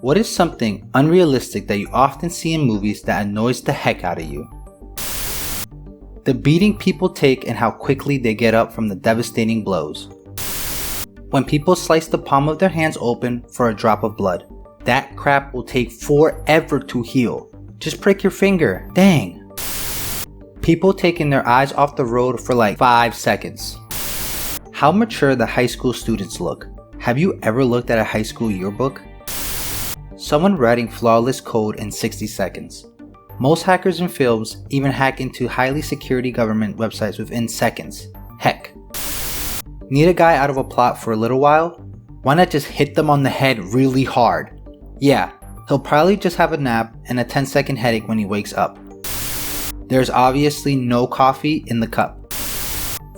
What is something unrealistic that you often see in movies that annoys the heck out of you? The beating people take and how quickly they get up from the devastating blows. When people slice the palm of their hands open for a drop of blood. That crap will take forever to heal. Just prick your finger. Dang. People taking their eyes off the road for like 5 seconds. How mature the high school students look. Have you ever looked at a high school yearbook? Someone writing flawless code in 60 seconds. Most hackers in films even hack into highly security government websites within seconds. Heck. Need a guy out of a plot for a little while? Why not just hit them on the head really hard? Yeah, he'll probably just have a nap and a 10-second headache when he wakes up. There's obviously no coffee in the cup.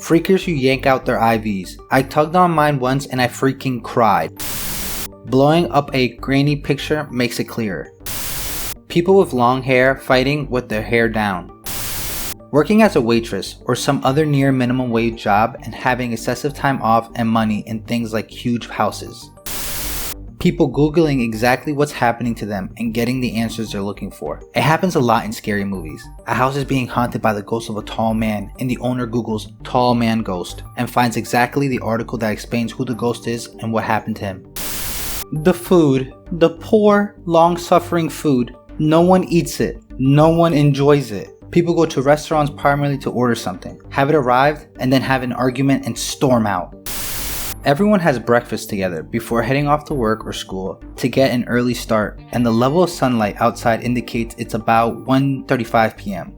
Freakers who yank out their IVs. I tugged on mine once and I freaking cried. Blowing up a grainy picture makes it clearer. People with long hair fighting with their hair down. Working as a waitress or some other near minimum wage job and having excessive time off and money in things like huge houses. People Googling exactly what's happening to them and getting the answers they're looking for. It happens a lot in scary movies. A house is being haunted by the ghost of a tall man and the owner Googles tall man ghost and finds exactly the article that explains who the ghost is and what happened to him. The food. The poor, long-suffering food. No one eats it. No one enjoys it. People go to restaurants primarily to order something, have it arrived, and then have an argument and storm out. Everyone has breakfast together before heading off to work or school to get an early start, and the level of sunlight outside indicates it's about 1:35 p.m.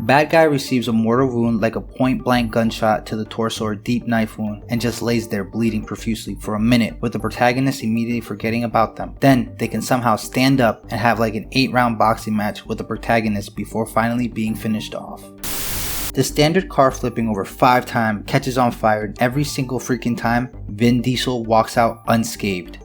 Bad guy receives a mortal wound like a point-blank gunshot to the torso or deep knife wound and just lays there bleeding profusely for a minute with the protagonist immediately forgetting about them. Then they can somehow stand up and have like an 8-round boxing match with the protagonist before finally being finished off. The standard car flipping over 5 times catches on fire and every single freaking time Vin Diesel walks out unscathed.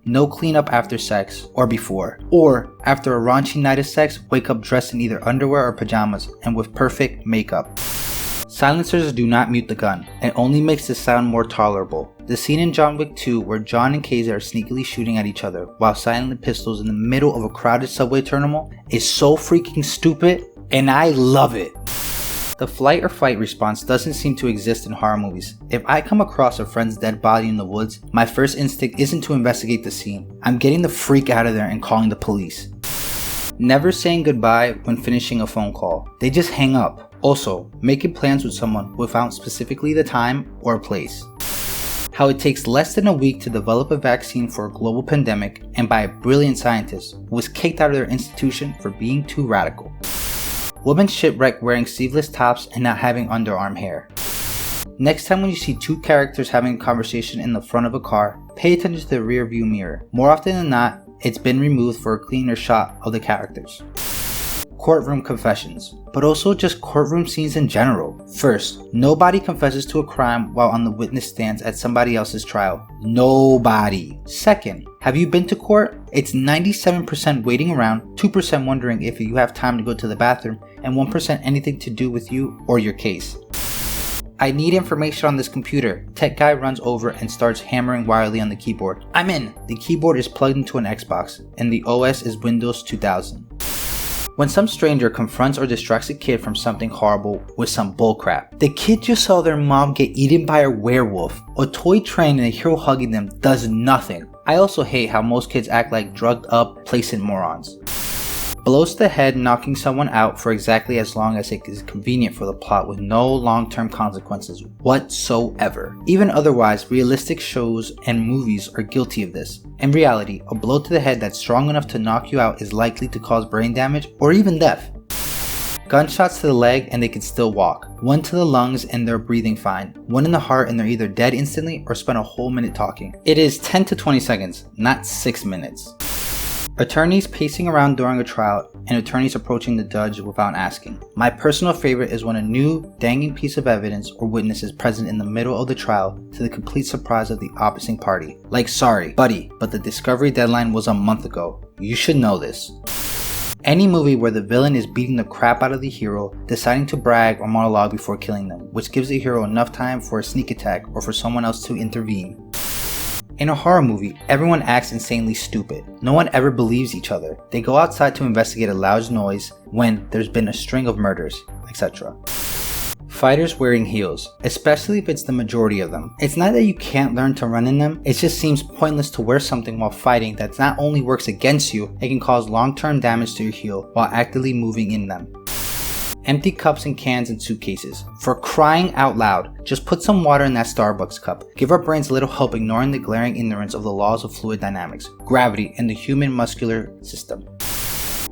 No cleanup after sex or before, or after a raunchy night of sex, wake up dressed in either underwear or pajamas and with perfect makeup. Silencers do not mute the gun, it only makes the sound more tolerable. The scene in John Wick 2 where John and Casey are sneakily shooting at each other while silent pistols in the middle of a crowded subway terminal is so freaking stupid and I love it. The flight or fight response doesn't seem to exist in horror movies. If I come across a friend's dead body in the woods, my first instinct isn't to investigate the scene. I'm getting the freak out of there and calling the police. Never saying goodbye when finishing a phone call. They just hang up. Also, making plans with someone without specifically the time or place. How it takes less than a week to develop a vaccine for a global pandemic and by a brilliant scientist who was kicked out of their institution for being too radical. Women shipwreck wearing sleeveless tops and not having underarm hair. Next time when you see 2 characters having a conversation in the front of a car, pay attention to the rear view mirror. More often than not, it's been removed for a cleaner shot of the characters. Courtroom confessions, but also just courtroom scenes in general. First, nobody confesses to a crime while on the witness stands at somebody else's trial. Nobody. Second, have you been to court? It's 97% waiting around, 2% wondering if you have time to go to the bathroom, and 1% anything to do with you or your case. I need information on this computer. Tech guy runs over and starts hammering wildly on the keyboard. I'm in. The keyboard is plugged into an Xbox, and the OS is Windows 2000. When some stranger confronts or distracts a kid from something horrible with some bullcrap. The kid just saw their mom get eaten by a werewolf. A toy train and a hero hugging them does nothing. I also hate how most kids act like drugged up, placent morons. Blows to the head, knocking someone out for exactly as long as it is convenient for the plot with no long-term consequences whatsoever. Even otherwise, realistic shows and movies are guilty of this. In reality, a blow to the head that's strong enough to knock you out is likely to cause brain damage or even death. Gunshots to the leg and they can still walk. 1 to the lungs and they're breathing fine. 1 in the heart and they're either dead instantly or spend a whole minute talking. It is 10 to 20 seconds, not 6 minutes. Attorneys pacing around during a trial and attorneys approaching the judge without asking. My personal favorite is when a new, dangling piece of evidence or witness is present in the middle of the trial to the complete surprise of the opposing party. Like, sorry, buddy, but the discovery deadline was a month ago. You should know this. Any movie where the villain is beating the crap out of the hero, deciding to brag or monologue before killing them, which gives the hero enough time for a sneak attack or for someone else to intervene. In a horror movie, everyone acts insanely stupid. No one ever believes each other. They go outside to investigate a loud noise when there's been a string of murders, etc. Fighters wearing heels, especially if it's the majority of them. It's not that you can't learn to run in them, it just seems pointless to wear something while fighting that not only works against you, it can cause long-term damage to your heel while actively moving in them. Empty cups and cans and suitcases. For crying out loud, just put some water in that Starbucks cup. Give our brains a little help ignoring the glaring ignorance of the laws of fluid dynamics, gravity, and the human muscular system.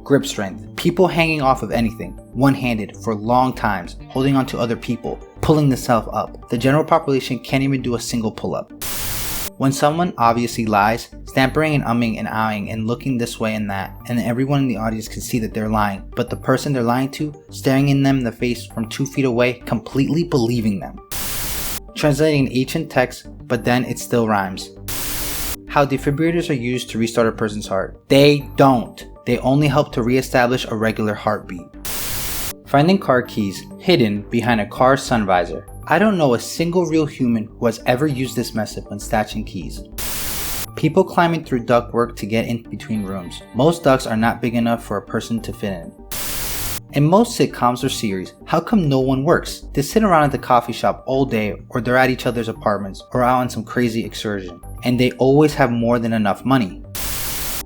Grip strength. People hanging off of anything, one-handed for long times, holding on to other people, pulling themselves up. The general population can't even do a single pull-up. When someone obviously lies, stammering and umming and ahhing and looking this way and that, and everyone in the audience can see that they're lying, but the person they're lying to, staring in them in the face from 2 feet away, completely believing them. Translating an ancient text, but then it still rhymes. How defibrillators are used to restart a person's heart. They don't. They only help to re-establish a regular heartbeat. Finding car keys hidden behind a car's sun visor. I don't know a single real human who has ever used this method when stashing keys. People climbing through ductwork to get in between rooms. Most ducts are not big enough for a person to fit in. In most sitcoms or series, how come no one works? They sit around at the coffee shop all day, or they're at each other's apartments or out on some crazy excursion, and they always have more than enough money.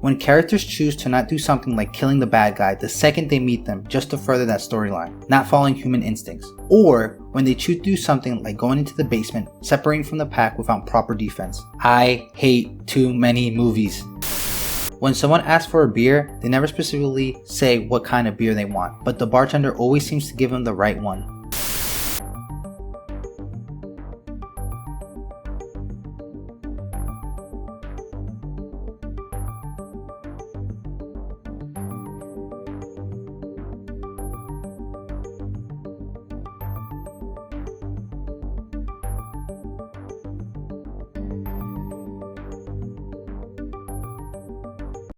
When characters choose to not do something like killing the bad guy the second they meet them just to further that storyline, not following human instincts. Or when they choose to do something like going into the basement, separating from the pack without proper defense. I hate too many movies. When someone asks for a beer, they never specifically say what kind of beer they want, but the bartender always seems to give them the right one.